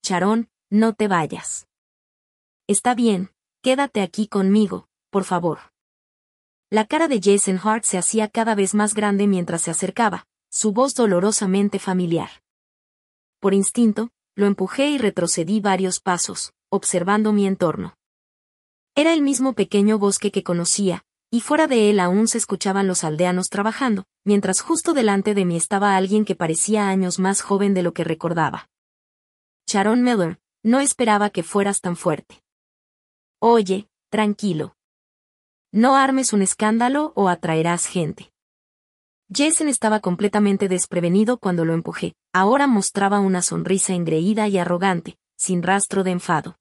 Sharon, no te vayas. Está bien, quédate aquí conmigo, por favor. La cara de Jason Hart se hacía cada vez más grande mientras se acercaba, su voz dolorosamente familiar. Por instinto, lo empujé y retrocedí varios pasos, observando mi entorno. Era el mismo pequeño bosque que conocía, y fuera de él aún se escuchaban los aldeanos trabajando, mientras justo delante de mí estaba alguien que parecía años más joven de lo que recordaba. Sharon Miller, no esperaba que fueras tan fuerte. Oye, tranquilo. No armes un escándalo o atraerás gente. Jason estaba completamente desprevenido cuando lo empujé, ahora mostraba una sonrisa engreída y arrogante, sin rastro de enfado.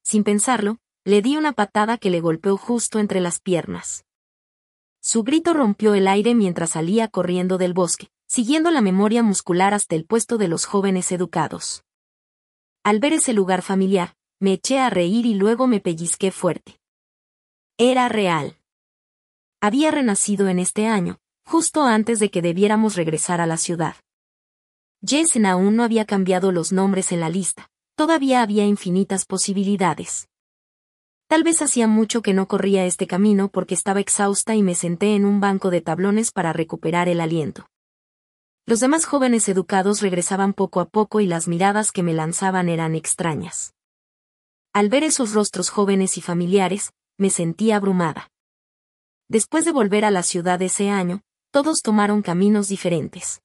Sin pensarlo, le di una patada que le golpeó justo entre las piernas. Su grito rompió el aire mientras salía corriendo del bosque, siguiendo la memoria muscular hasta el puesto de los jóvenes educados. Al ver ese lugar familiar, me eché a reír y luego me pellizqué fuerte. Era real. Había renacido en este año, justo antes de que debiéramos regresar a la ciudad. Jason aún no había cambiado los nombres en la lista, todavía había infinitas posibilidades. Tal vez hacía mucho que no corría este camino porque estaba exhausta y me senté en un banco de tablones para recuperar el aliento. Los demás jóvenes educados regresaban poco a poco y las miradas que me lanzaban eran extrañas. Al ver esos rostros jóvenes y familiares, me sentí abrumada. Después de volver a la ciudad ese año, todos tomaron caminos diferentes.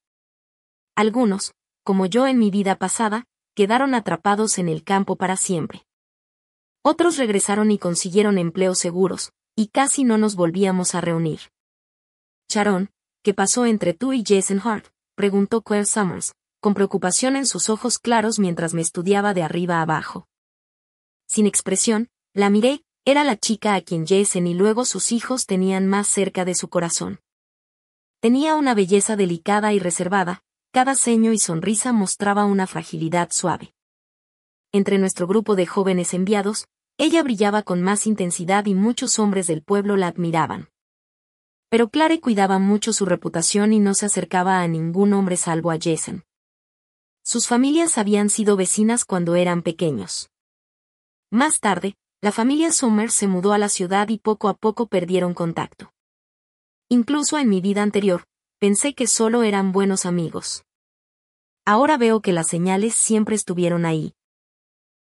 Algunos, como yo en mi vida pasada, quedaron atrapados en el campo para siempre. Otros regresaron y consiguieron empleos seguros, y casi no nos volvíamos a reunir. Sharon, ¿qué pasó entre tú y Jason Hart?, preguntó Claire Summers, con preocupación en sus ojos claros mientras me estudiaba de arriba abajo. Sin expresión, la miré, era la chica a quien Jason y luego sus hijos tenían más cerca de su corazón. Tenía una belleza delicada y reservada, cada ceño y sonrisa mostraba una fragilidad suave. Entre nuestro grupo de jóvenes enviados, ella brillaba con más intensidad y muchos hombres del pueblo la admiraban. Pero Claire cuidaba mucho su reputación y no se acercaba a ningún hombre salvo a Jason. Sus familias habían sido vecinas cuando eran pequeños. Más tarde, la familia Summers se mudó a la ciudad y poco a poco perdieron contacto. Incluso en mi vida anterior, pensé que solo eran buenos amigos. Ahora veo que las señales siempre estuvieron ahí.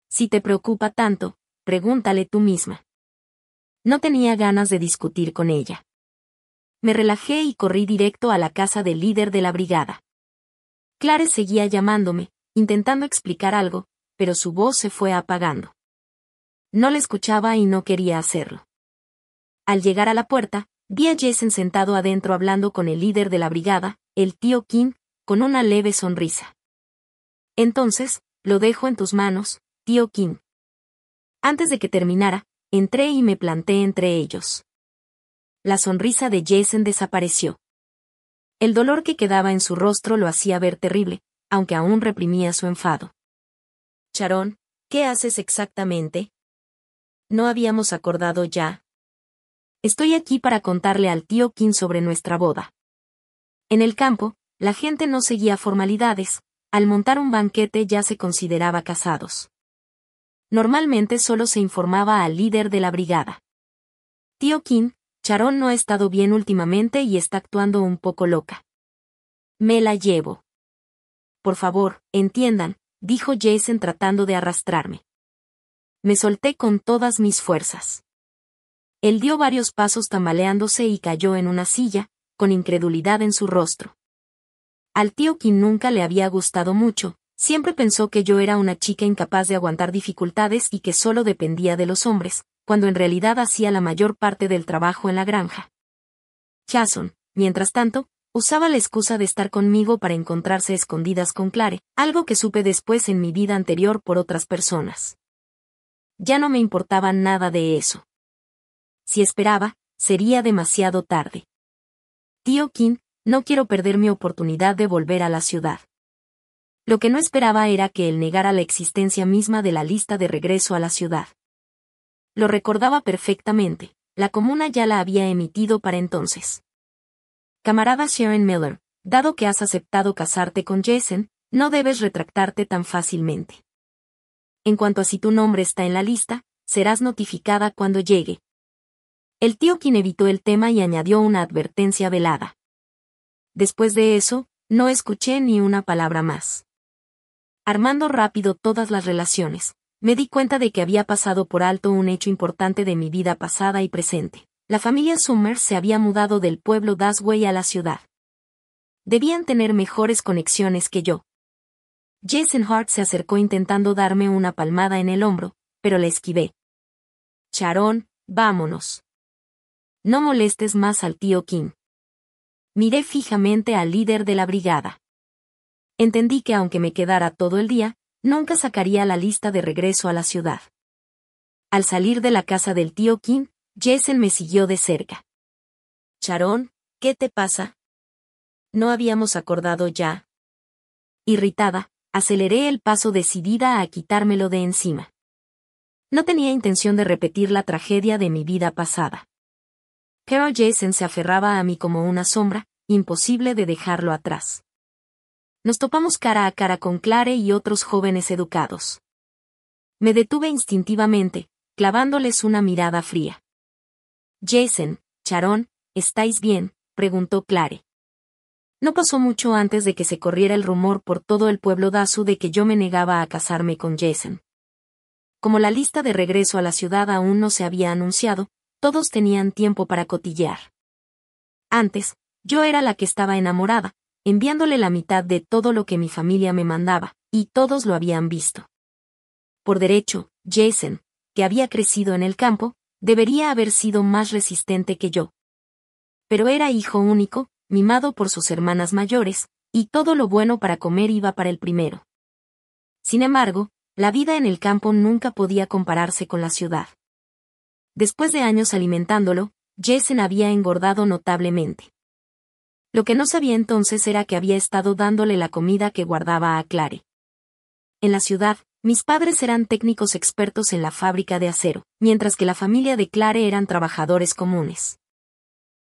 Si te preocupa tanto, pregúntale tú misma. No tenía ganas de discutir con ella. Me relajé y corrí directo a la casa del líder de la brigada. Claire seguía llamándome, intentando explicar algo, pero su voz se fue apagando. No le escuchaba y no quería hacerlo. Al llegar a la puerta, vi a Jason sentado adentro hablando con el líder de la brigada, el tío Kim, con una leve sonrisa. Entonces, lo dejo en tus manos, tío Kim. Antes de que terminara, entré y me planté entre ellos. La sonrisa de Jason desapareció. El dolor que quedaba en su rostro lo hacía ver terrible, aunque aún reprimía su enfado. Sharon, ¿qué haces exactamente? ¿No habíamos acordado ya? Estoy aquí para contarle al tío Kim sobre nuestra boda. En el campo, la gente no seguía formalidades, al montar un banquete ya se consideraba casados. Normalmente solo se informaba al líder de la brigada. Tío Kim, Sharon no ha estado bien últimamente y está actuando un poco loca. Me la llevo. Por favor, entiendan, dijo Jason tratando de arrastrarme. Me solté con todas mis fuerzas. Él dio varios pasos tambaleándose y cayó en una silla, con incredulidad en su rostro. Al tío Kim nunca le había gustado mucho, siempre pensó que yo era una chica incapaz de aguantar dificultades y que solo dependía de los hombres, cuando en realidad hacía la mayor parte del trabajo en la granja. Jason, mientras tanto, usaba la excusa de estar conmigo para encontrarse escondidas con Claire, algo que supe después en mi vida anterior por otras personas. Ya no me importaba nada de eso. Si esperaba, sería demasiado tarde. Tío Kim, no quiero perder mi oportunidad de volver a la ciudad. Lo que no esperaba era que él negara la existencia misma de la lista de regreso a la ciudad. Lo recordaba perfectamente, la comuna ya la había emitido para entonces. Camarada Sharon Miller, dado que has aceptado casarte con Jason, no debes retractarte tan fácilmente. En cuanto a si tu nombre está en la lista, serás notificada cuando llegue. El tío Kim evitó el tema y añadió una advertencia velada. Después de eso, no escuché ni una palabra más. Armando rápido todas las relaciones, me di cuenta de que había pasado por alto un hecho importante de mi vida pasada y presente. La familia Summers se había mudado del pueblo Dasway a la ciudad. Debían tener mejores conexiones que yo. Jason Hart se acercó intentando darme una palmada en el hombro, pero la esquivé. Sharon, vámonos. No molestes más al tío Kim. Miré fijamente al líder de la brigada. Entendí que aunque me quedara todo el día, nunca sacaría la lista de regreso a la ciudad. Al salir de la casa del tío Kim, Jason me siguió de cerca. Sharon, ¿qué te pasa? ¿No habíamos acordado ya? Irritada, aceleré el paso decidida a quitármelo de encima. No tenía intención de repetir la tragedia de mi vida pasada. Pero Jason se aferraba a mí como una sombra, imposible de dejarlo atrás. Nos topamos cara a cara con Clare y otros jóvenes educados. Me detuve instintivamente, clavándoles una mirada fría. Jason, Sharon, ¿estáis bien?, preguntó Clare. No pasó mucho antes de que se corriera el rumor por todo el pueblo Dazu de que yo me negaba a casarme con Jason. Como la lista de regreso a la ciudad aún no se había anunciado, todos tenían tiempo para cotillear. Antes, yo era la que estaba enamorada, enviándole la mitad de todo lo que mi familia me mandaba, y todos lo habían visto. Por derecho, Jason, que había crecido en el campo, debería haber sido más resistente que yo. Pero era hijo único, mimado por sus hermanas mayores, y todo lo bueno para comer iba para el primero. Sin embargo, la vida en el campo nunca podía compararse con la ciudad. Después de años alimentándolo, Jason había engordado notablemente. Lo que no sabía entonces era que había estado dándole la comida que guardaba a Clare. En la ciudad, mis padres eran técnicos expertos en la fábrica de acero, mientras que la familia de Clare eran trabajadores comunes.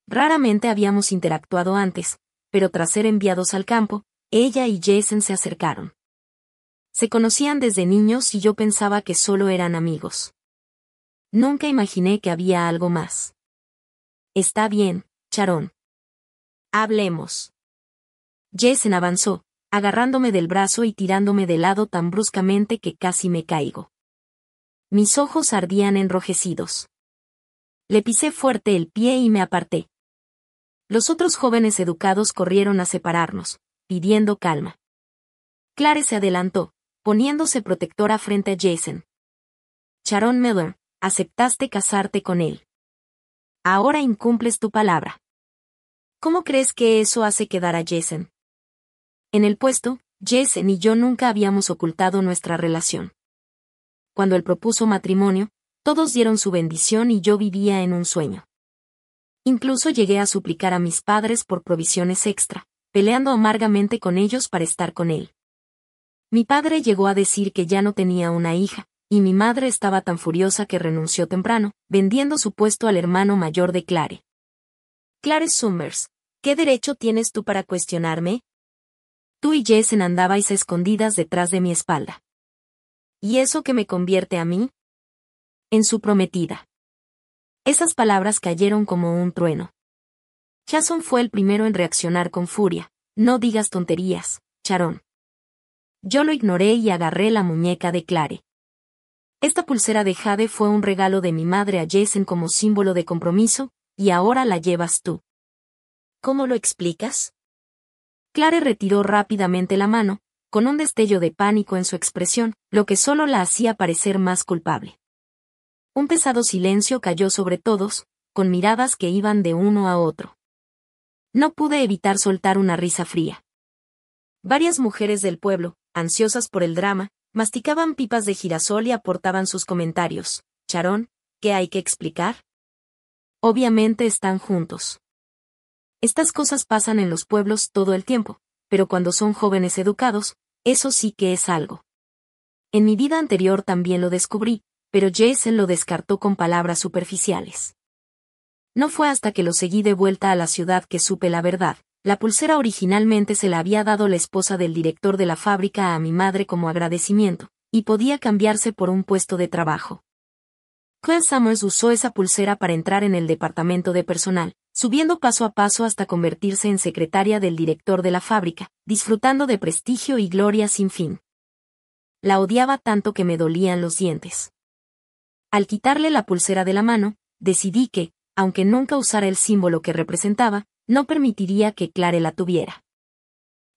Raramente habíamos interactuado antes, pero tras ser enviados al campo, ella y Jason se acercaron. Se conocían desde niños y yo pensaba que solo eran amigos. Nunca imaginé que había algo más. Está bien, Sharon. Hablemos. Jason avanzó, agarrándome del brazo y tirándome de lado tan bruscamente que casi me caigo. Mis ojos ardían enrojecidos. Le pisé fuerte el pie y me aparté. Los otros jóvenes educados corrieron a separarnos, pidiendo calma. Clare se adelantó, poniéndose protectora frente a Jason. Sharon Miller, aceptaste casarte con él. Ahora incumples tu palabra. ¿Cómo crees que eso hace quedar a Jason? En el puesto, Jason y yo nunca habíamos ocultado nuestra relación. Cuando él propuso matrimonio, todos dieron su bendición y yo vivía en un sueño. Incluso llegué a suplicar a mis padres por provisiones extra, peleando amargamente con ellos para estar con él. Mi padre llegó a decir que ya no tenía una hija, y mi madre estaba tan furiosa que renunció temprano, vendiendo su puesto al hermano mayor de Clare. Clare Summers, ¿qué derecho tienes tú para cuestionarme? Tú y Jason andabais a escondidas detrás de mi espalda. ¿Y eso qué me convierte a mí? En su prometida. Esas palabras cayeron como un trueno. Jason fue el primero en reaccionar con furia. No digas tonterías, Sharon. Yo lo ignoré y agarré la muñeca de Clare. Esta pulsera de jade fue un regalo de mi madre a Jason como símbolo de compromiso, y ahora la llevas tú. ¿Cómo lo explicas? Clare retiró rápidamente la mano, con un destello de pánico en su expresión, lo que solo la hacía parecer más culpable. Un pesado silencio cayó sobre todos, con miradas que iban de uno a otro. No pude evitar soltar una risa fría. Varias mujeres del pueblo, ansiosas por el drama, masticaban pipas de girasol y aportaban sus comentarios. Sharon, ¿qué hay que explicar? Obviamente están juntos. Estas cosas pasan en los pueblos todo el tiempo, pero cuando son jóvenes educados, eso sí que es algo. En mi vida anterior también lo descubrí, pero Jason lo descartó con palabras superficiales. No fue hasta que lo seguí de vuelta a la ciudad que supe la verdad. La pulsera originalmente se la había dado la esposa del director de la fábrica a mi madre como agradecimiento, y podía cambiarse por un puesto de trabajo. Claire Summers usó esa pulsera para entrar en el departamento de personal, subiendo paso a paso hasta convertirse en secretaria del director de la fábrica, disfrutando de prestigio y gloria sin fin. La odiaba tanto que me dolían los dientes. Al quitarle la pulsera de la mano, decidí que, aunque nunca usara el símbolo que representaba, no permitiría que Claire la tuviera.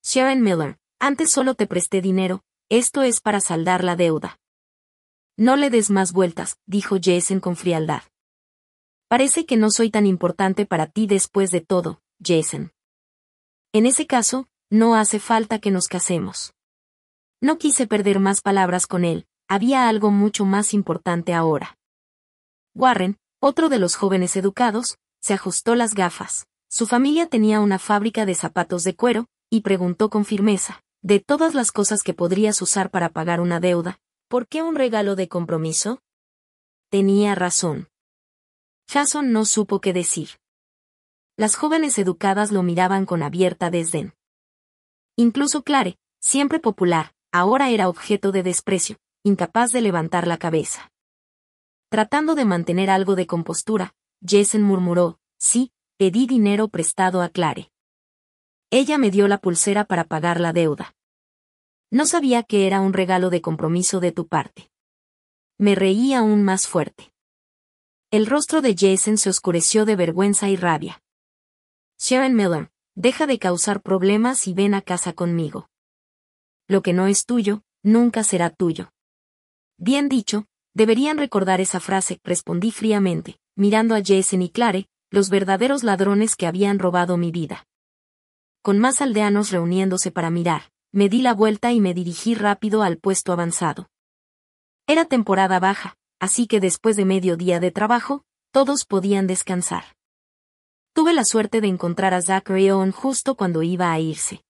Sharon Miller, antes solo te presté dinero, esto es para saldar la deuda. No le des más vueltas, dijo Jason con frialdad. Parece que no soy tan importante para ti después de todo, Jason. En ese caso, no hace falta que nos casemos. No quise perder más palabras con él, había algo mucho más importante ahora. Warren, otro de los jóvenes educados, se ajustó las gafas. Su familia tenía una fábrica de zapatos de cuero, y preguntó con firmeza, de todas las cosas que podrías usar para pagar una deuda, ¿por qué un regalo de compromiso? Tenía razón. Jason no supo qué decir. Las jóvenes educadas lo miraban con abierta desdén. Incluso Claire, siempre popular, ahora era objeto de desprecio, incapaz de levantar la cabeza. Tratando de mantener algo de compostura, Jason murmuró, sí, pedí dinero prestado a Claire. Ella me dio la pulsera para pagar la deuda. No sabía que era un regalo de compromiso de tu parte. Me reí aún más fuerte. El rostro de Jason se oscureció de vergüenza y rabia. Sharon Miller, deja de causar problemas y ven a casa conmigo. Lo que no es tuyo, nunca será tuyo. Bien dicho, deberían recordar esa frase, respondí fríamente, mirando a Jason y Claire, los verdaderos ladrones que habían robado mi vida. Con más aldeanos reuniéndose para mirar, me di la vuelta y me dirigí rápido al puesto avanzado. Era temporada baja, así que después de medio día de trabajo, todos podían descansar. Tuve la suerte de encontrar a Zachary Owen justo cuando iba a irse.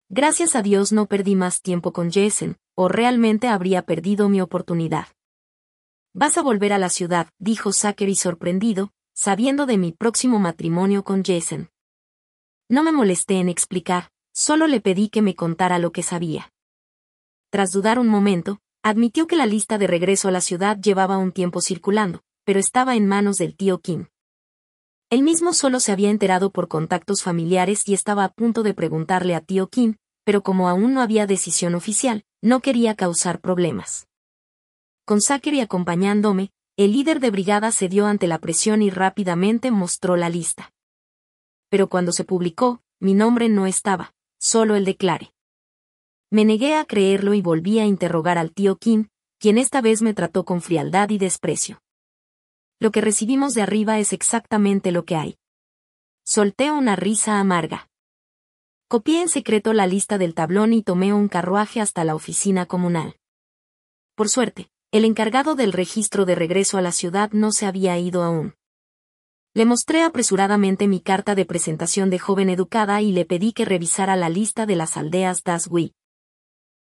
Gracias a Dios no perdí más tiempo con Jason, o realmente habría perdido mi oportunidad. Vas a volver a la ciudad, dijo Zachary sorprendido, sabiendo de mi próximo matrimonio con Jason. No me molesté en explicar, solo le pedí que me contara lo que sabía. Tras dudar un momento, admitió que la lista de regreso a la ciudad llevaba un tiempo circulando, pero estaba en manos del tío Kim. Él mismo solo se había enterado por contactos familiares y estaba a punto de preguntarle a tío Kim, pero como aún no había decisión oficial, no quería causar problemas. Con Zachary acompañándome, el líder de brigada cedió ante la presión y rápidamente mostró la lista. Pero cuando se publicó, mi nombre no estaba, solo el de Claire. Me negué a creerlo y volví a interrogar al tío Kim, quien esta vez me trató con frialdad y desprecio. Lo que recibimos de arriba es exactamente lo que hay. Solté una risa amarga. Copié en secreto la lista del tablón y tomé un carruaje hasta la oficina comunal. Por suerte, el encargado del registro de regreso a la ciudad no se había ido aún. Le mostré apresuradamente mi carta de presentación de joven educada y le pedí que revisara la lista de las aldeas Daswi.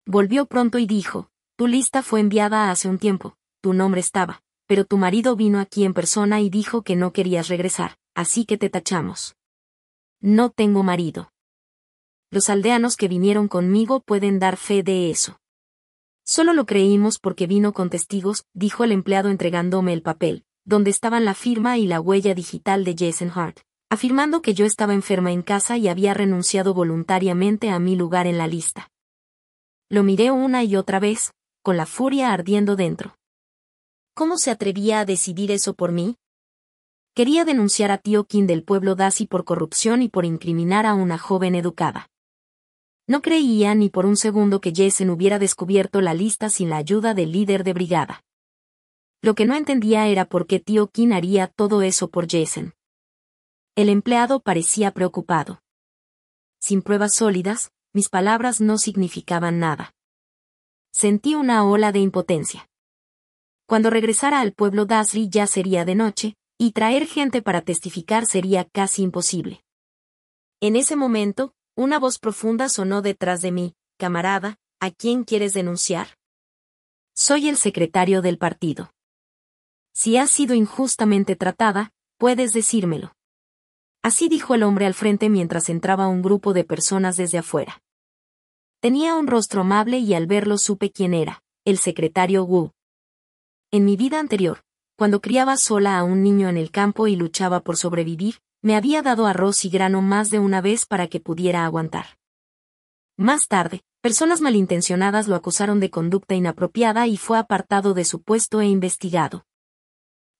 Volvió pronto y dijo, tu lista fue enviada hace un tiempo, tu nombre estaba, pero tu marido vino aquí en persona y dijo que no querías regresar, así que te tachamos. No tengo marido. Los aldeanos que vinieron conmigo pueden dar fe de eso. Solo lo creímos porque vino con testigos, dijo el empleado entregándome el papel, donde estaban la firma y la huella digital de Jason Hart, afirmando que yo estaba enferma en casa y había renunciado voluntariamente a mi lugar en la lista. Lo miré una y otra vez, con la furia ardiendo dentro. ¿Cómo se atrevía a decidir eso por mí? Quería denunciar a tío Kim del pueblo Dasi por corrupción y por incriminar a una joven educada. No creía ni por un segundo que Jason hubiera descubierto la lista sin la ayuda del líder de brigada. Lo que no entendía era por qué tío Kim haría todo eso por Jason. El empleado parecía preocupado. Sin pruebas sólidas, mis palabras no significaban nada. Sentí una ola de impotencia. Cuando regresara al pueblo Dasri ya sería de noche, y traer gente para testificar sería casi imposible. En ese momento, una voz profunda sonó detrás de mí, camarada, ¿a quién quieres denunciar? Soy el secretario del partido. Si has sido injustamente tratada, puedes decírmelo. Así dijo el hombre al frente mientras entraba un grupo de personas desde afuera. Tenía un rostro amable y al verlo supe quién era, el secretario Wu. En mi vida anterior, cuando criaba sola a un niño en el campo y luchaba por sobrevivir, me había dado arroz y grano más de una vez para que pudiera aguantar. Más tarde, personas malintencionadas lo acusaron de conducta inapropiada y fue apartado de su puesto e investigado.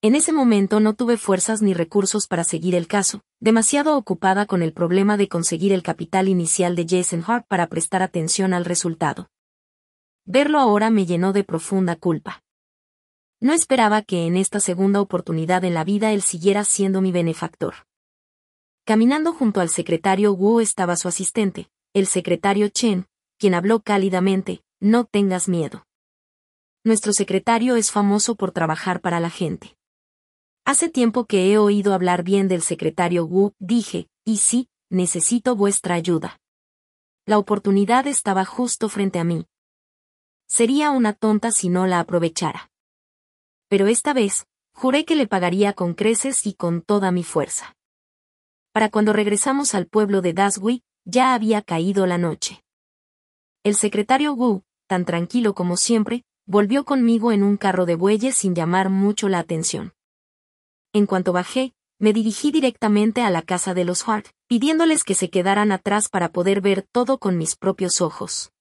En ese momento no tuve fuerzas ni recursos para seguir el caso, demasiado ocupada con el problema de conseguir el capital inicial de Jason Hart para prestar atención al resultado. Verlo ahora me llenó de profunda culpa. No esperaba que en esta segunda oportunidad en la vida él siguiera siendo mi benefactor. Caminando junto al secretario Wu estaba su asistente, el secretario Chen, quien habló cálidamente: no tengas miedo. Nuestro secretario es famoso por trabajar para la gente. Hace tiempo que he oído hablar bien del secretario Wu, dije, y sí, necesito vuestra ayuda. La oportunidad estaba justo frente a mí. Sería una tonta si no la aprovechara. Pero esta vez, juré que le pagaría con creces y con toda mi fuerza. Para cuando regresamos al pueblo de Dashui, ya había caído la noche. El secretario Wu, tan tranquilo como siempre, volvió conmigo en un carro de bueyes sin llamar mucho la atención. En cuanto bajé, me dirigí directamente a la casa de los Hart, pidiéndoles que se quedaran atrás para poder ver todo con mis propios ojos.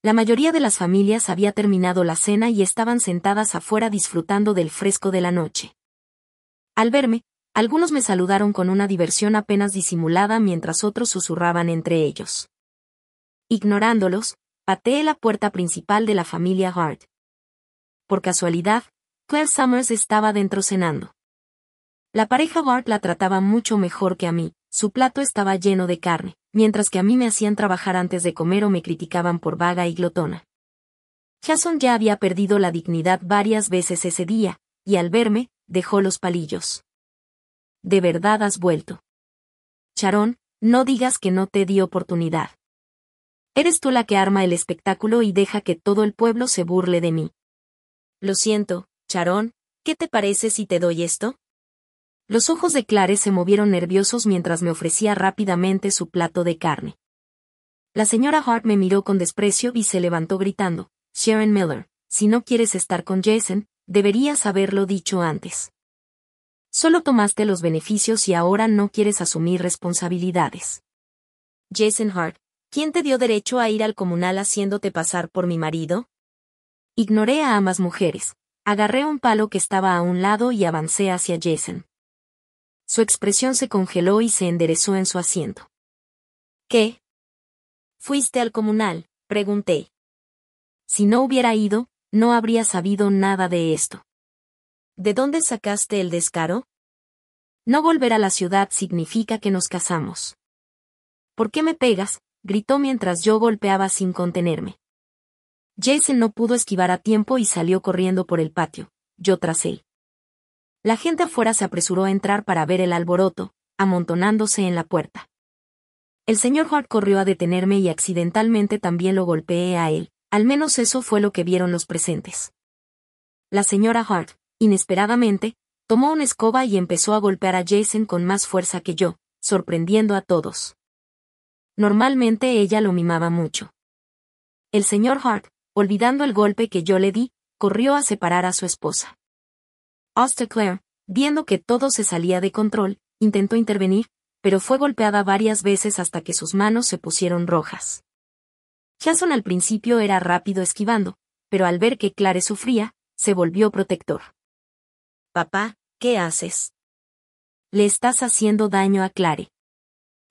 La mayoría de las familias había terminado la cena y estaban sentadas afuera disfrutando del fresco de la noche. Al verme, algunos me saludaron con una diversión apenas disimulada mientras otros susurraban entre ellos. Ignorándolos, pateé la puerta principal de la familia Hart. Por casualidad, Claire Summers estaba dentro cenando. La pareja Hart la trataba mucho mejor que a mí, su plato estaba lleno de carne, mientras que a mí me hacían trabajar antes de comer o me criticaban por vaga y glotona. Jason ya había perdido la dignidad varias veces ese día, y al verme, dejó los palillos. ¿De verdad has vuelto? Sharon, no digas que no te di oportunidad. Eres tú la que arma el espectáculo y deja que todo el pueblo se burle de mí. Lo siento, Sharon, ¿qué te parece si te doy esto? Los ojos de Clare se movieron nerviosos mientras me ofrecía rápidamente su plato de carne. La señora Hart me miró con desprecio y se levantó gritando: Sharon Miller, si no quieres estar con Jason, deberías haberlo dicho antes. Solo tomaste los beneficios y ahora no quieres asumir responsabilidades. Jason Hart, ¿quién te dio derecho a ir al comunal haciéndote pasar por mi marido? Ignoré a ambas mujeres, agarré un palo que estaba a un lado y avancé hacia Jason. Su expresión se congeló y se enderezó en su asiento. ¿Qué? ¿Fuiste al comunal?, pregunté. Si no hubiera ido, no habría sabido nada de esto. ¿De dónde sacaste el descaro? No volver a la ciudad significa que nos casamos. ¿Por qué me pegas?, gritó mientras yo golpeaba sin contenerme. Jason no pudo esquivar a tiempo y salió corriendo por el patio, yo tras él. La gente afuera se apresuró a entrar para ver el alboroto, amontonándose en la puerta. El señor Hart corrió a detenerme y accidentalmente también lo golpeé a él, al menos eso fue lo que vieron los presentes. La señora Hart, inesperadamente, tomó una escoba y empezó a golpear a Jason con más fuerza que yo, sorprendiendo a todos. Normalmente ella lo mimaba mucho. El señor Hart, olvidando el golpe que yo le di, corrió a separar a su esposa. Claire, viendo que todo se salía de control, intentó intervenir, pero fue golpeada varias veces hasta que sus manos se pusieron rojas. Jason al principio era rápido esquivando, pero al ver que Clare sufría, se volvió protector. Papá, ¿qué haces? Le estás haciendo daño a Clare.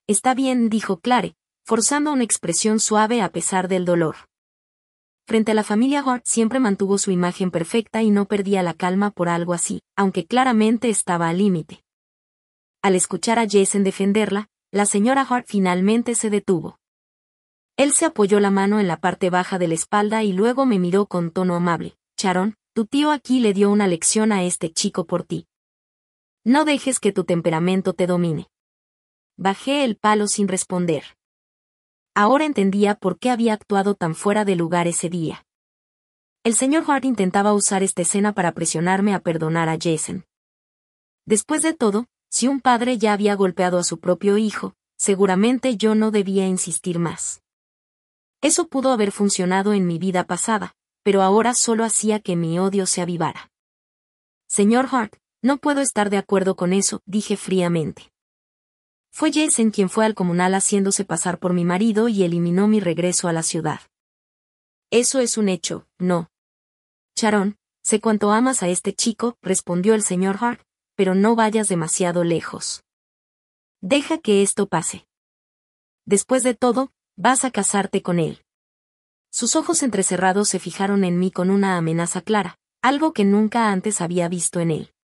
Está bien, dijo Clare, forzando una expresión suave a pesar del dolor. Frente a la familia Hart siempre mantuvo su imagen perfecta y no perdía la calma por algo así, aunque claramente estaba al límite. Al escuchar a Jason defenderla, la señora Hart finalmente se detuvo. Él se apoyó la mano en la parte baja de la espalda y luego me miró con tono amable. Sharon, tu tío aquí le dio una lección a este chico por ti. No dejes que tu temperamento te domine. Bajé el palo sin responder. Ahora entendía por qué había actuado tan fuera de lugar ese día. El señor Hart intentaba usar esta escena para presionarme a perdonar a Jason. Después de todo, si un padre ya había golpeado a su propio hijo, seguramente yo no debía insistir más. Eso pudo haber funcionado en mi vida pasada, pero ahora solo hacía que mi odio se avivara. Señor Hart, no puedo estar de acuerdo con eso, dije fríamente. Fue Jason quien fue al comunal haciéndose pasar por mi marido y eliminó mi regreso a la ciudad. Eso es un hecho, ¿no? Sharon, sé cuánto amas a este chico, respondió el señor Hart, pero no vayas demasiado lejos. Deja que esto pase. Después de todo, vas a casarte con él. Sus ojos entrecerrados se fijaron en mí con una amenaza clara, algo que nunca antes había visto en él.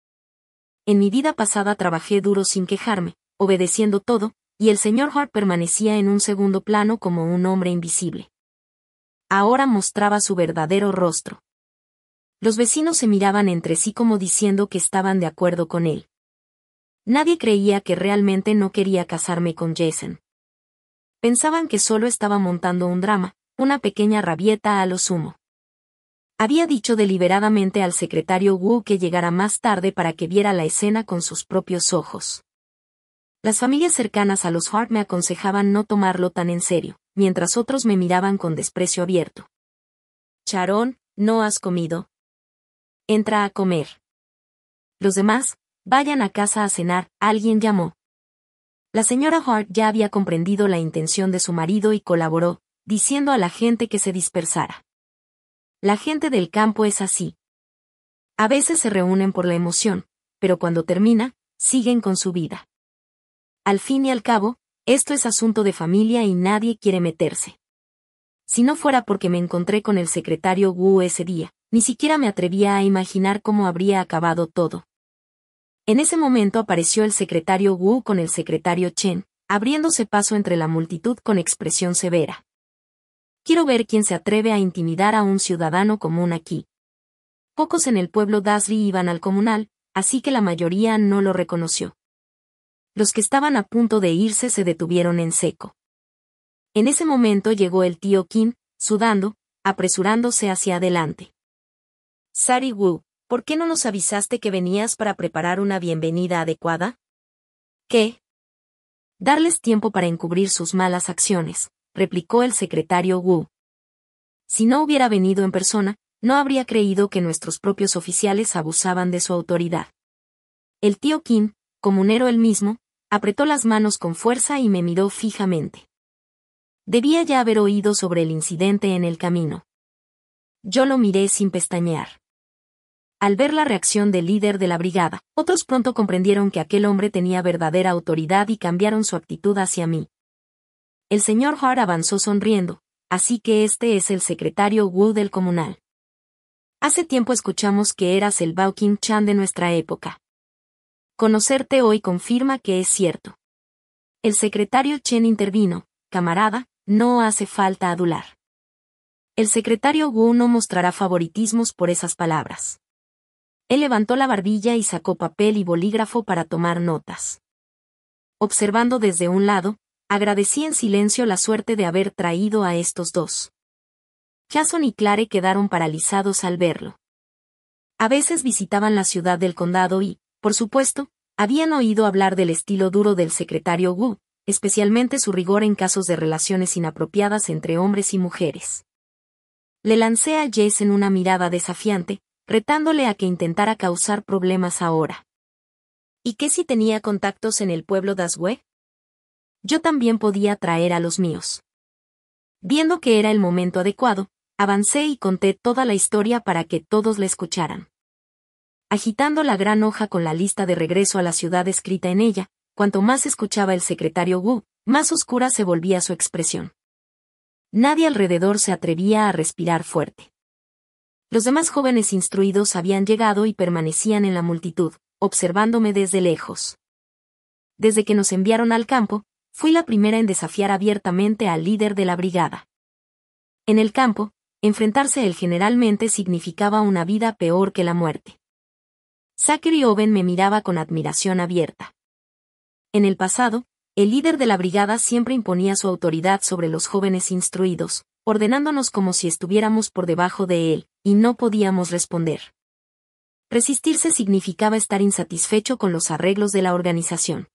En mi vida pasada trabajé duro sin quejarme, obedeciendo todo, y el señor Hart permanecía en un segundo plano como un hombre invisible. Ahora mostraba su verdadero rostro. Los vecinos se miraban entre sí como diciendo que estaban de acuerdo con él. Nadie creía que realmente no quería casarme con Jason. Pensaban que solo estaba montando un drama, una pequeña rabieta a lo sumo. Había dicho deliberadamente al secretario Wu que llegara más tarde para que viera la escena con sus propios ojos. Las familias cercanas a los Hart me aconsejaban no tomarlo tan en serio, mientras otros me miraban con desprecio abierto. Sharon, ¿no has comido? Entra a comer. Los demás, vayan a casa a cenar, alguien llamó. La señora Hart ya había comprendido la intención de su marido y colaboró, diciendo a la gente que se dispersara. La gente del campo es así. A veces se reúnen por la emoción, pero cuando termina, siguen con su vida. Al fin y al cabo, esto es asunto de familia y nadie quiere meterse. Si no fuera porque me encontré con el secretario Wu ese día, ni siquiera me atrevía a imaginar cómo habría acabado todo. En ese momento apareció el secretario Wu con el secretario Chen, abriéndose paso entre la multitud con expresión severa. Quiero ver quién se atreve a intimidar a un ciudadano común aquí. Pocos en el pueblo Dasri iban al comunal, así que la mayoría no lo reconoció. Los que estaban a punto de irse se detuvieron en seco. En ese momento llegó el tío Kim, sudando, apresurándose hacia adelante. Sari Wu, ¿por qué no nos avisaste que venías para preparar una bienvenida adecuada? ¿Qué? Darles tiempo para encubrir sus malas acciones, replicó el secretario Wu. Si no hubiera venido en persona, no habría creído que nuestros propios oficiales abusaban de su autoridad. El tío Kim, comunero él mismo, apretó las manos con fuerza y me miró fijamente. Debía ya haber oído sobre el incidente en el camino. Yo lo miré sin pestañear. Al ver la reacción del líder de la brigada, otros pronto comprendieron que aquel hombre tenía verdadera autoridad y cambiaron su actitud hacia mí. El señor Hart avanzó sonriendo, así que este es el secretario Wu del comunal. Hace tiempo escuchamos que eras el Bao Kim Chan de nuestra época. Conocerte hoy confirma que es cierto. El secretario Chen intervino, camarada, no hace falta adular. El secretario Wu no mostrará favoritismos por esas palabras. Él levantó la barbilla y sacó papel y bolígrafo para tomar notas. Observando desde un lado, agradecí en silencio la suerte de haber traído a estos dos. Jason y Clare quedaron paralizados al verlo. A veces visitaban la ciudad del condado y, por supuesto, habían oído hablar del estilo duro del secretario Wu, especialmente su rigor en casos de relaciones inapropiadas entre hombres y mujeres. Le lancé a Jason una mirada desafiante, retándole a que intentara causar problemas ahora. ¿Y qué si tenía contactos en el pueblo Daswe? Yo también podía traer a los míos. Viendo que era el momento adecuado, avancé y conté toda la historia para que todos la escucharan. Agitando la gran hoja con la lista de regreso a la ciudad escrita en ella, cuanto más escuchaba el secretario Wu, más oscura se volvía su expresión. Nadie alrededor se atrevía a respirar fuerte. Los demás jóvenes instruidos habían llegado y permanecían en la multitud, observándome desde lejos. Desde que nos enviaron al campo, fui la primera en desafiar abiertamente al líder de la brigada. En el campo, enfrentarse a él generalmente significaba una vida peor que la muerte. Zachary Owen me miraba con admiración abierta. En el pasado, el líder de la brigada siempre imponía su autoridad sobre los jóvenes instruidos, ordenándonos como si estuviéramos por debajo de él, y no podíamos responder. Resistirse significaba estar insatisfecho con los arreglos de la organización.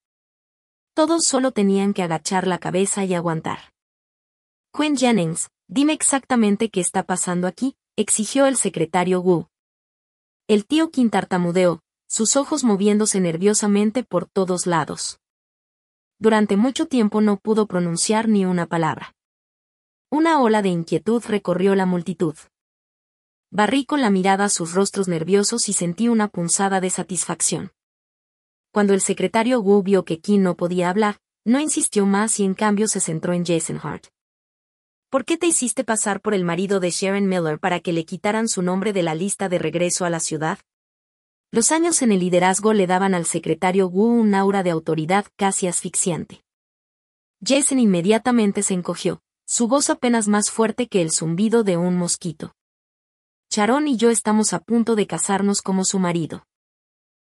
Todos solo tenían que agachar la cabeza y aguantar. Quinn Jennings, dime exactamente qué está pasando aquí, exigió el secretario Wu. El tío Qin tartamudeó, sus ojos moviéndose nerviosamente por todos lados. Durante mucho tiempo no pudo pronunciar ni una palabra. Una ola de inquietud recorrió la multitud. Barrí con la mirada sus rostros nerviosos y sentí una punzada de satisfacción. Cuando el secretario Wu vio que Qin no podía hablar, no insistió más y en cambio se centró en Jason Hart. ¿Por qué te hiciste pasar por el marido de Sharon Miller para que le quitaran su nombre de la lista de regreso a la ciudad? Los años en el liderazgo le daban al secretario Wu un aura de autoridad casi asfixiante. Jason inmediatamente se encogió, su voz apenas más fuerte que el zumbido de un mosquito. Sharon y yo estamos a punto de casarnos como su marido.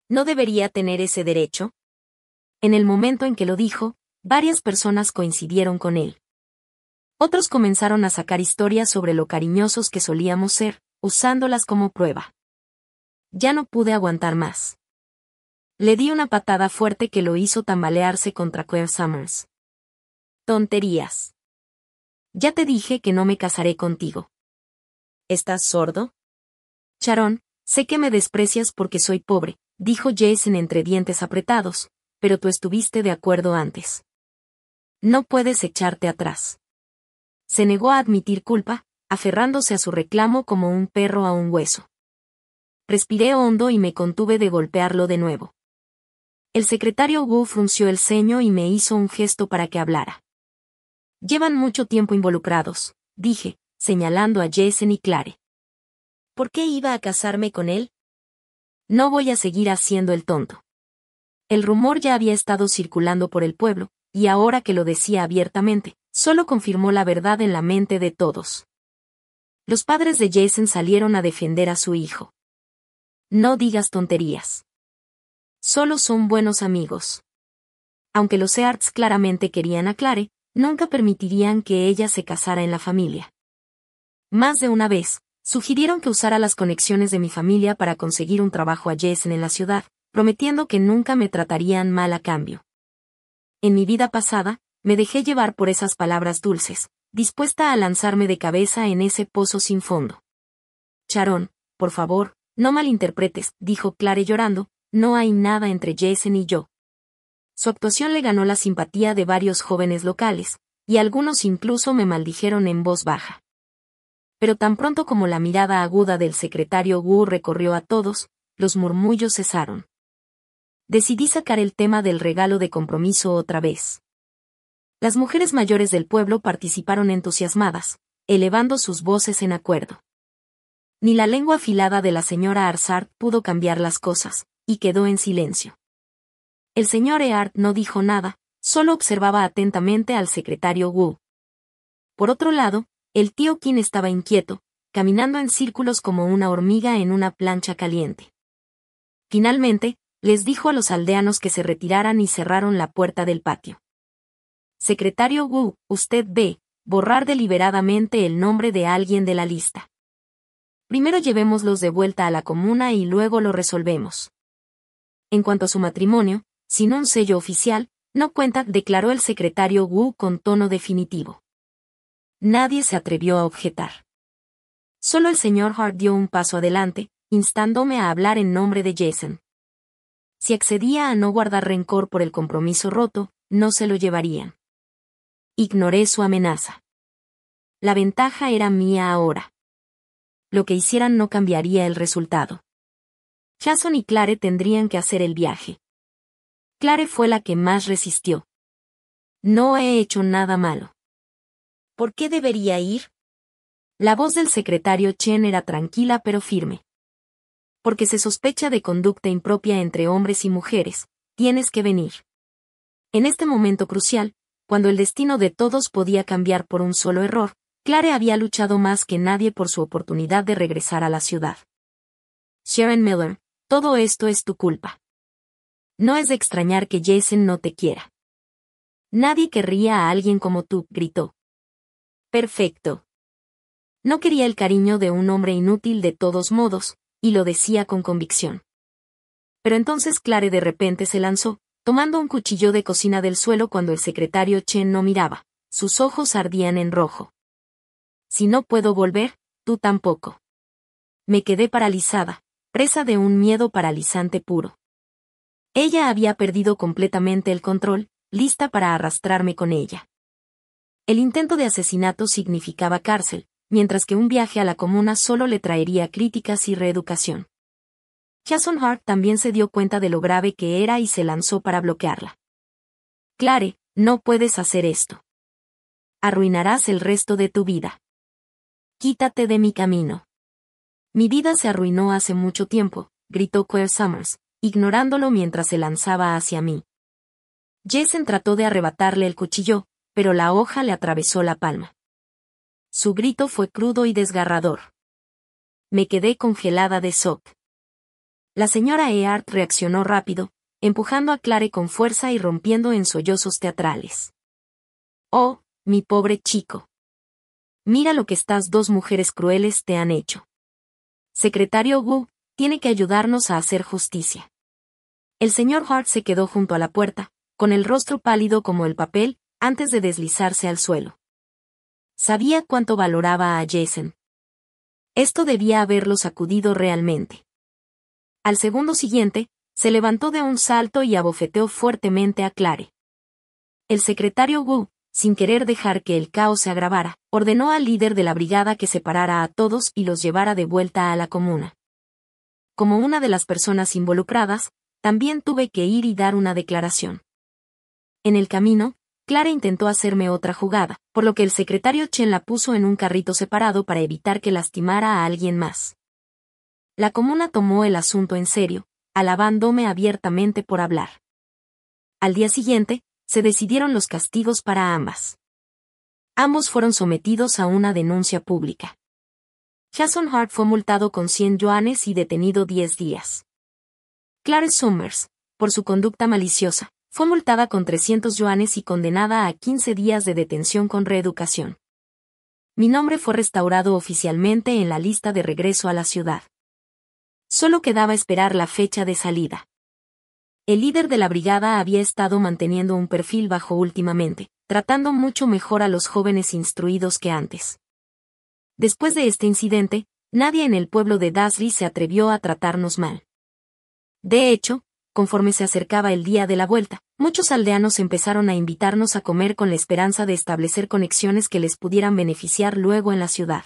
¿No debería tener ese derecho? En el momento en que lo dijo, varias personas coincidieron con él. Otros comenzaron a sacar historias sobre lo cariñosos que solíamos ser, usándolas como prueba. Ya no pude aguantar más. Le di una patada fuerte que lo hizo tambalearse contra Claire Summers. Tonterías. Ya te dije que no me casaré contigo. ¿Estás sordo? Sharon, sé que me desprecias porque soy pobre, dijo Jason entre dientes apretados, pero tú estuviste de acuerdo antes. No puedes echarte atrás. Se negó a admitir culpa, aferrándose a su reclamo como un perro a un hueso. Respiré hondo y me contuve de golpearlo de nuevo. El secretario Wu frunció el ceño y me hizo un gesto para que hablara. Llevan mucho tiempo involucrados, dije, señalando a Jason y Claire. ¿Por qué iba a casarme con él? No voy a seguir haciendo el tonto. El rumor ya había estado circulando por el pueblo, y ahora que lo decía abiertamente, solo confirmó la verdad en la mente de todos. Los padres de Jason salieron a defender a su hijo. No digas tonterías. Solo son buenos amigos. Aunque los Earts claramente querían a Claire, nunca permitirían que ella se casara en la familia. Más de una vez, sugirieron que usara las conexiones de mi familia para conseguir un trabajo a Jason en la ciudad, prometiendo que nunca me tratarían mal a cambio. En mi vida pasada, me dejé llevar por esas palabras dulces, dispuesta a lanzarme de cabeza en ese pozo sin fondo. Sharon, por favor, no malinterpretes, dijo Claire llorando, no hay nada entre Jason y yo. Su actuación le ganó la simpatía de varios jóvenes locales, y algunos incluso me maldijeron en voz baja. Pero tan pronto como la mirada aguda del secretario Wu recorrió a todos, los murmullos cesaron. Decidí sacar el tema del regalo de compromiso otra vez. Las mujeres mayores del pueblo participaron entusiasmadas, elevando sus voces en acuerdo. Ni la lengua afilada de la señora Arsart pudo cambiar las cosas, y quedó en silencio. El señor Eart no dijo nada, solo observaba atentamente al secretario Wu. Por otro lado, el tío Qin estaba inquieto, caminando en círculos como una hormiga en una plancha caliente. Finalmente, les dijo a los aldeanos que se retiraran y cerraron la puerta del patio. Secretario Wu, usted ve, borrar deliberadamente el nombre de alguien de la lista. Primero llevémoslos de vuelta a la comuna y luego lo resolvemos. En cuanto a su matrimonio, sin un sello oficial, no cuenta, declaró el secretario Wu con tono definitivo. Nadie se atrevió a objetar. Solo el señor Hart dio un paso adelante, instándome a hablar en nombre de Jason. Si accedía a no guardar rencor por el compromiso roto, no se lo llevarían. Ignoré su amenaza. La ventaja era mía ahora. Lo que hicieran no cambiaría el resultado. Jason y Claire tendrían que hacer el viaje. Claire fue la que más resistió. No he hecho nada malo. ¿Por qué debería ir? La voz del secretario Chen era tranquila pero firme. Porque se sospecha de conducta impropia entre hombres y mujeres, tienes que venir. En este momento crucial, cuando el destino de todos podía cambiar por un solo error, Claire había luchado más que nadie por su oportunidad de regresar a la ciudad. Sharon Miller, todo esto es tu culpa. No es de extrañar que Jason no te quiera. Nadie querría a alguien como tú, gritó. Perfecto. No quería el cariño de un hombre inútil de todos modos, y lo decía con convicción. Pero entonces Claire de repente se lanzó, tomando un cuchillo de cocina del suelo cuando el secretario Chen no miraba. Sus ojos ardían en rojo. Si no puedo volver, tú tampoco. Me quedé paralizada, presa de un miedo paralizante puro. Ella había perdido completamente el control, lista para arrastrarme con ella. El intento de asesinato significaba cárcel, mientras que un viaje a la comuna solo le traería críticas y reeducación. Jason Hart también se dio cuenta de lo grave que era y se lanzó para bloquearla. Clare, no puedes hacer esto. Arruinarás el resto de tu vida. Quítate de mi camino. Mi vida se arruinó hace mucho tiempo, gritó Claire Summers, ignorándolo mientras se lanzaba hacia mí. Jason trató de arrebatarle el cuchillo, pero la hoja le atravesó la palma. Su grito fue crudo y desgarrador. Me quedé congelada de shock. La señora Earp reaccionó rápido, empujando a Clare con fuerza y rompiendo en sollozos teatrales. Oh, mi pobre chico. Mira lo que estas dos mujeres crueles te han hecho. Secretario Wu, tiene que ayudarnos a hacer justicia. El señor Hart se quedó junto a la puerta, con el rostro pálido como el papel, antes de deslizarse al suelo. Sabía cuánto valoraba a Jason. Esto debía haberlo sacudido realmente. Al segundo siguiente, se levantó de un salto y abofeteó fuertemente a Clare. El secretario Wu, sin querer dejar que el caos se agravara, ordenó al líder de la brigada que separara a todos y los llevara de vuelta a la comuna. Como una de las personas involucradas, también tuve que ir y dar una declaración. En el camino, Clare intentó hacerme otra jugada, por lo que el secretario Chen la puso en un carrito separado para evitar que lastimara a alguien más. La comuna tomó el asunto en serio, alabándome abiertamente por hablar. Al día siguiente, se decidieron los castigos para ambas. Ambos fueron sometidos a una denuncia pública. Jason Hart fue multado con 100 yuanes y detenido 10 días. Clare Summers, por su conducta maliciosa, fue multada con 300 yuanes y condenada a 15 días de detención con reeducación. Mi nombre fue restaurado oficialmente en la lista de regreso a la ciudad. Solo quedaba esperar la fecha de salida. El líder de la brigada había estado manteniendo un perfil bajo últimamente, tratando mucho mejor a los jóvenes instruidos que antes. Después de este incidente, nadie en el pueblo de Dasri se atrevió a tratarnos mal. De hecho, conforme se acercaba el día de la vuelta, muchos aldeanos empezaron a invitarnos a comer con la esperanza de establecer conexiones que les pudieran beneficiar luego en la ciudad.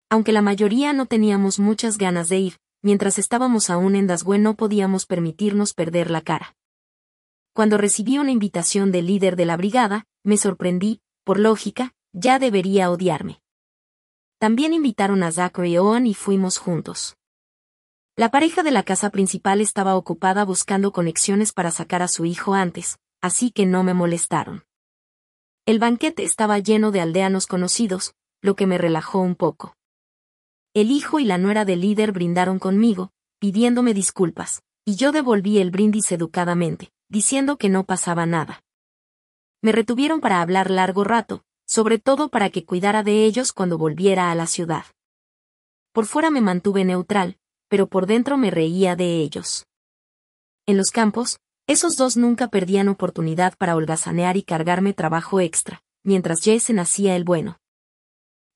Aunque la mayoría no teníamos muchas ganas de ir, mientras estábamos aún en Dasgüe no podíamos permitirnos perder la cara. Cuando recibí una invitación del líder de la brigada, me sorprendí, por lógica, ya debería odiarme. También invitaron a Zachary Owen y fuimos juntos. La pareja de la casa principal estaba ocupada buscando conexiones para sacar a su hijo antes, así que no me molestaron. El banquete estaba lleno de aldeanos conocidos, lo que me relajó un poco. El hijo y la nuera del líder brindaron conmigo, pidiéndome disculpas, y yo devolví el brindis educadamente, diciendo que no pasaba nada. Me retuvieron para hablar largo rato, sobre todo para que cuidara de ellos cuando volviera a la ciudad. Por fuera me mantuve neutral, pero por dentro me reía de ellos. En los campos, esos dos nunca perdían oportunidad para holgazanear y cargarme trabajo extra, mientras Jason hacía el bueno.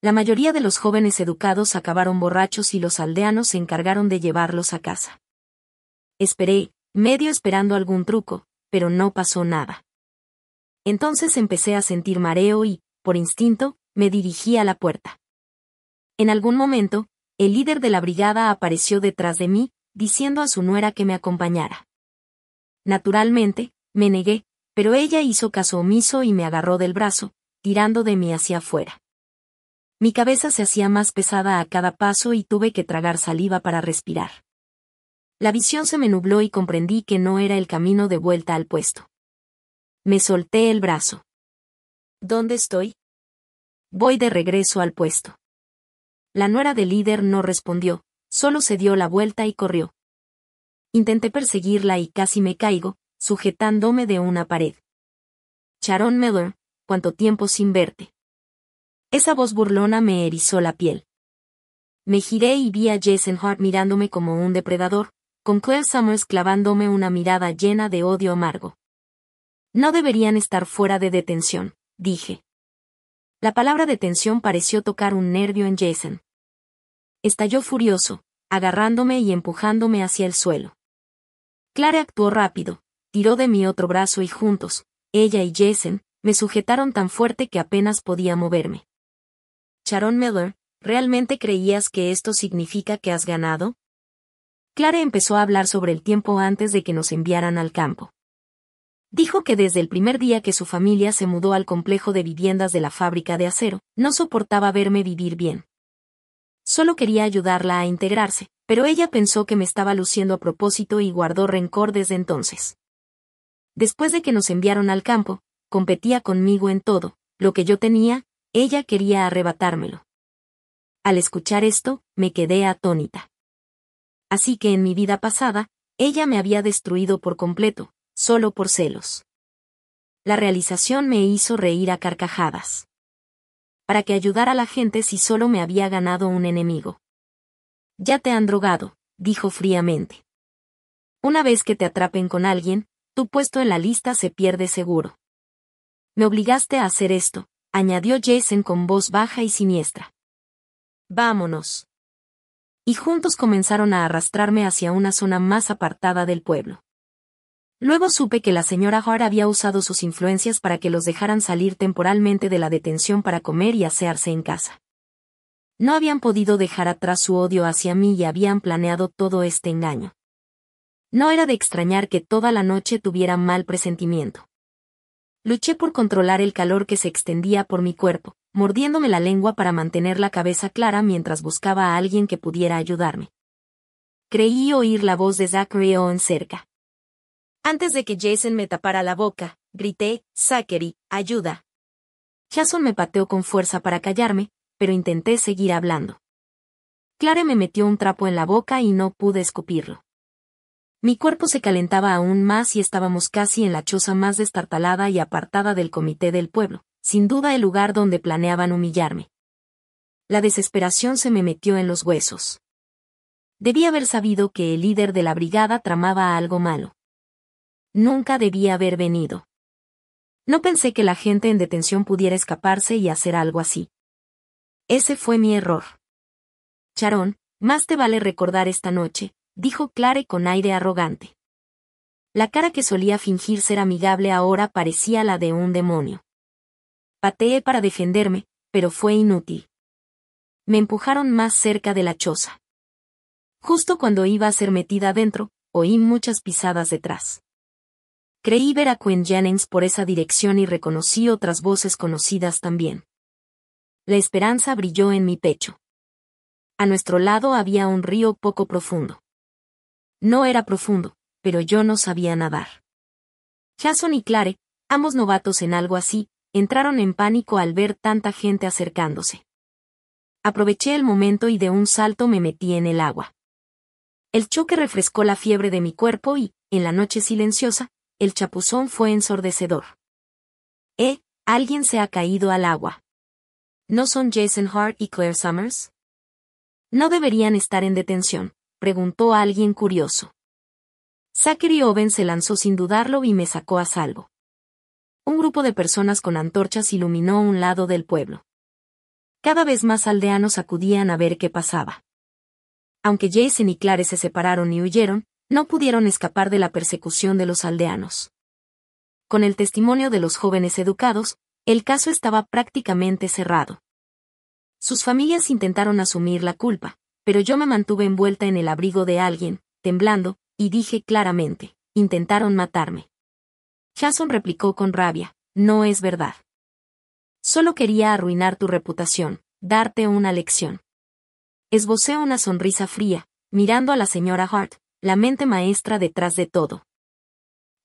La mayoría de los jóvenes educados acabaron borrachos y los aldeanos se encargaron de llevarlos a casa. Esperé, medio esperando algún truco, pero no pasó nada. Entonces empecé a sentir mareo y, por instinto, me dirigí a la puerta. En algún momento, el líder de la brigada apareció detrás de mí, diciendo a su nuera que me acompañara. Naturalmente, me negué, pero ella hizo caso omiso y me agarró del brazo, tirando de mí hacia afuera. Mi cabeza se hacía más pesada a cada paso y tuve que tragar saliva para respirar. La visión se me nubló y comprendí que no era el camino de vuelta al puesto. Me solté el brazo. ¿Dónde estoy? Voy de regreso al puesto. La nuera del líder no respondió, solo se dio la vuelta y corrió. Intenté perseguirla y casi me caigo, sujetándome de una pared. Sharon Miller, ¿cuánto tiempo sin verte? Esa voz burlona me erizó la piel. Me giré y vi a Jason Hart mirándome como un depredador, con Claire Summers clavándome una mirada llena de odio amargo. No deberían estar fuera de detención, dije. La palabra detención pareció tocar un nervio en Jason. Estalló furioso, agarrándome y empujándome hacia el suelo. Clare actuó rápido, tiró de mi otro brazo y juntos, ella y Jason, me sujetaron tan fuerte que apenas podía moverme. Sharon Miller, ¿realmente creías que esto significa que has ganado? Clare empezó a hablar sobre el tiempo antes de que nos enviaran al campo. Dijo que desde el primer día que su familia se mudó al complejo de viviendas de la fábrica de acero, no soportaba verme vivir bien. Solo quería ayudarla a integrarse, pero ella pensó que me estaba luciendo a propósito y guardó rencor desde entonces. Después de que nos enviaron al campo, competía conmigo en todo, lo que yo tenía, ella quería arrebatármelo. Al escuchar esto, me quedé atónita. Así que en mi vida pasada, ella me había destruido por completo, solo por celos. La realización me hizo reír a carcajadas. ¿Para qué ayudar a la gente si solo me había ganado un enemigo? Ya te han drogado, dijo fríamente. Una vez que te atrapen con alguien, tu puesto en la lista se pierde seguro. Me obligaste a hacer esto, añadió Jason con voz baja y siniestra. Vámonos. Y juntos comenzaron a arrastrarme hacia una zona más apartada del pueblo. Luego supe que la señora Hart había usado sus influencias para que los dejaran salir temporalmente de la detención para comer y asearse en casa. No habían podido dejar atrás su odio hacia mí y habían planeado todo este engaño. No era de extrañar que toda la noche tuviera mal presentimiento. Luché por controlar el calor que se extendía por mi cuerpo, mordiéndome la lengua para mantener la cabeza clara mientras buscaba a alguien que pudiera ayudarme. Creí oír la voz de Zachary Owen cerca. Antes de que Jason me tapara la boca, grité, Zachary, ayuda. Jason me pateó con fuerza para callarme, pero intenté seguir hablando. Clare me metió un trapo en la boca y no pude escupirlo. Mi cuerpo se calentaba aún más y estábamos casi en la choza más destartalada y apartada del comité del pueblo, sin duda el lugar donde planeaban humillarme. La desesperación se me metió en los huesos. Debí haber sabido que el líder de la brigada tramaba algo malo. Nunca debía haber venido. No pensé que la gente en detención pudiera escaparse y hacer algo así. Ese fue mi error. Sharon, más te vale recordar esta noche, dijo Clare con aire arrogante. La cara que solía fingir ser amigable ahora parecía la de un demonio. Pateé para defenderme, pero fue inútil. Me empujaron más cerca de la choza. Justo cuando iba a ser metida adentro, oí muchas pisadas detrás. Creí ver a Quinn Jennings por esa dirección y reconocí otras voces conocidas también. La esperanza brilló en mi pecho. A nuestro lado había un río poco profundo. No era profundo, pero yo no sabía nadar. Jason y Clare, ambos novatos en algo así, entraron en pánico al ver tanta gente acercándose. Aproveché el momento y de un salto me metí en el agua. El choque refrescó la fiebre de mi cuerpo y, en la noche silenciosa, el chapuzón fue ensordecedor. Alguien se ha caído al agua. ¿No son Jason Hart y Claire Summers? ¿No deberían estar en detención?, preguntó alguien curioso. Zachary Owen se lanzó sin dudarlo y me sacó a salvo. Un grupo de personas con antorchas iluminó un lado del pueblo. Cada vez más aldeanos acudían a ver qué pasaba. Aunque Jason y Clare se separaron y huyeron, no pudieron escapar de la persecución de los aldeanos. Con el testimonio de los jóvenes educados, el caso estaba prácticamente cerrado. Sus familias intentaron asumir la culpa, pero yo me mantuve envuelta en el abrigo de alguien, temblando, y dije claramente, intentaron matarme. Jason replicó con rabia, no es verdad. Solo quería arruinar tu reputación, darte una lección. Esbocé una sonrisa fría, mirando a la señora Hart, la mente maestra detrás de todo.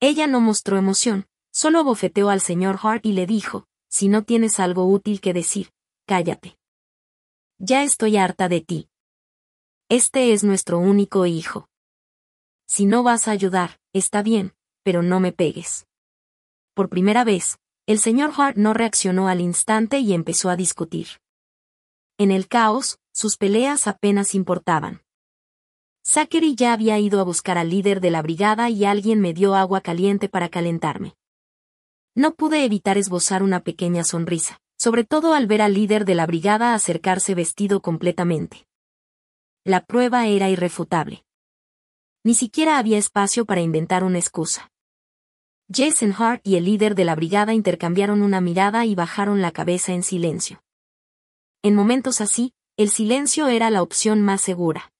Ella no mostró emoción, solo bofeteó al señor Hart y le dijo, si no tienes algo útil que decir, cállate. Ya estoy harta de ti. Este es nuestro único hijo. Si no vas a ayudar, está bien, pero no me pegues. Por primera vez, el señor Hart no reaccionó al instante y empezó a discutir. En el caos, sus peleas apenas importaban. Zachary ya había ido a buscar al líder de la brigada y alguien me dio agua caliente para calentarme. No pude evitar esbozar una pequeña sonrisa, sobre todo al ver al líder de la brigada acercarse vestido completamente. la prueba era irrefutable. Ni siquiera había espacio para inventar una excusa. Jason Hart y el líder de la brigada intercambiaron una mirada y bajaron la cabeza en silencio. En momentos así, el silencio era la opción más segura.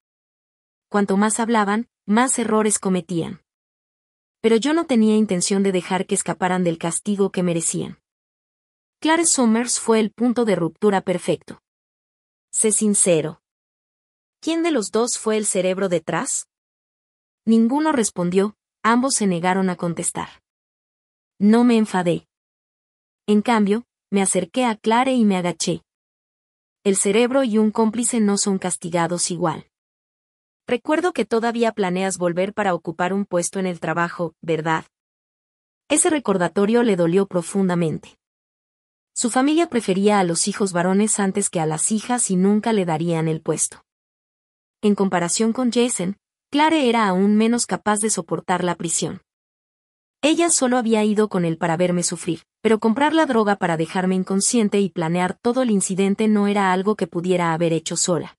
Cuanto más hablaban, más errores cometían. Pero yo no tenía intención de dejar que escaparan del castigo que merecían. Claire Summers fue el punto de ruptura perfecto. Sé sincero. ¿Quién de los dos fue el cerebro detrás? Ninguno respondió, ambos se negaron a contestar. No me enfadé. En cambio, me acerqué a Claire y me agaché. El cerebro y un cómplice no son castigados igual. Recuerdo que todavía planeas volver para ocupar un puesto en el trabajo, ¿verdad? Ese recordatorio le dolió profundamente. Su familia prefería a los hijos varones antes que a las hijas y nunca le darían el puesto. En comparación con Jason, Claire era aún menos capaz de soportar la prisión. Ella solo había ido con él para verme sufrir, pero comprar la droga para dejarme inconsciente y planear todo el incidente no era algo que pudiera haber hecho sola.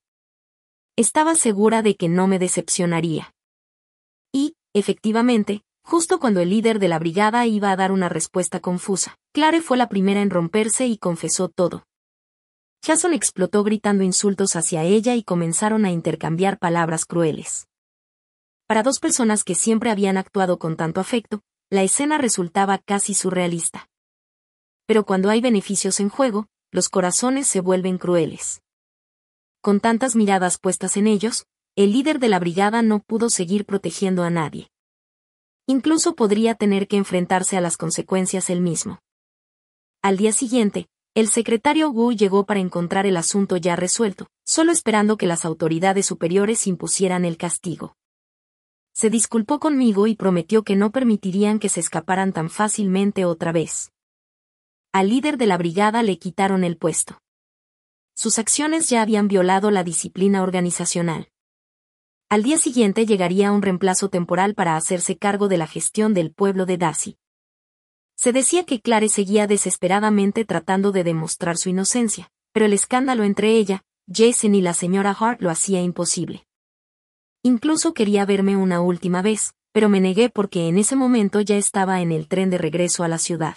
Estaba segura de que no me decepcionaría. Y, efectivamente, justo cuando el líder de la brigada iba a dar una respuesta confusa, Claire fue la primera en romperse y confesó todo. Jason explotó gritando insultos hacia ella y comenzaron a intercambiar palabras crueles. Para dos personas que siempre habían actuado con tanto afecto, la escena resultaba casi surrealista. Pero cuando hay beneficios en juego, los corazones se vuelven crueles. Con tantas miradas puestas en ellos, el líder de la brigada no pudo seguir protegiendo a nadie. Incluso podría tener que enfrentarse a las consecuencias él mismo. Al día siguiente, el secretario Wu llegó para encontrar el asunto ya resuelto, solo esperando que las autoridades superiores impusieran el castigo. Se disculpó conmigo y prometió que no permitirían que se escaparan tan fácilmente otra vez. Al líder de la brigada le quitaron el puesto. Sus acciones ya habían violado la disciplina organizacional. Al día siguiente llegaría un reemplazo temporal para hacerse cargo de la gestión del pueblo de Daisy. Se decía que Claire seguía desesperadamente tratando de demostrar su inocencia, pero el escándalo entre ella, Jason y la señora Hart lo hacía imposible. Incluso quería verme una última vez, pero me negué porque en ese momento ya estaba en el tren de regreso a la ciudad.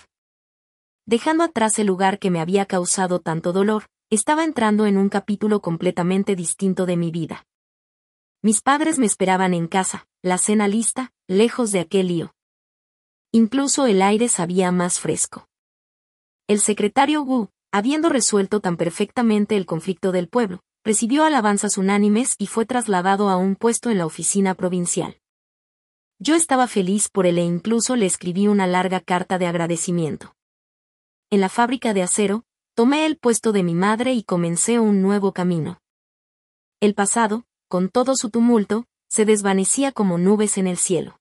Dejando atrás el lugar que me había causado tanto dolor, estaba entrando en un capítulo completamente distinto de mi vida. Mis padres me esperaban en casa, la cena lista, lejos de aquel lío. Incluso el aire sabía más fresco. El secretario Wu, habiendo resuelto tan perfectamente el conflicto del pueblo, recibió alabanzas unánimes y fue trasladado a un puesto en la oficina provincial. Yo estaba feliz por él e incluso le escribí una larga carta de agradecimiento. En la fábrica de acero, tomé el puesto de mi madre y comencé un nuevo camino. El pasado, con todo su tumulto, se desvanecía como nubes en el cielo.